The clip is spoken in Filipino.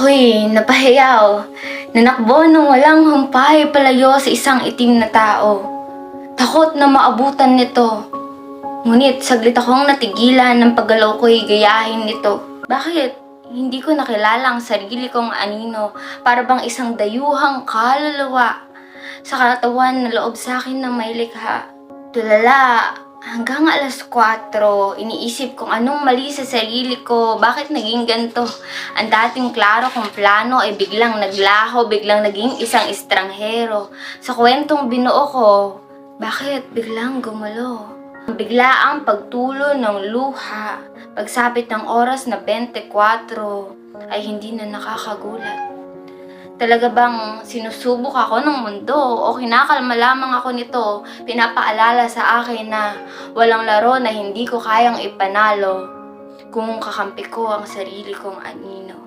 Ako'y napahiyaw. Nanakbo ng walang humpay palayo sa isang itim na tao. Takot na maabutan nito. Ngunit saglit akong natigilan ng paggalaw ko'y gayahin nito. Bakit? Hindi ko nakilala ang sarili kong anino, para bang isang dayuhang kaluluwa sa katawan na loob sa akin ng may likha. Tulala, hanggang alas 4, iniisip kung anong mali sa sarili ko, bakit naging ganito. Ang dating klaro kong plano ay biglang naglaho, biglang naging isang estranghero. Sa kwentong binuo ko, bakit biglang gumulo? Bigla ang pagtulo ng luha, pagsapit ng oras na 24 ay hindi na nakakagulat. Talaga bang sinusubok ako ng mundo o kinakalma lamang ako nito, pinapaalala sa akin na walang laro na hindi ko kayang ipanalo kung kakampi ko ang sarili kong anino.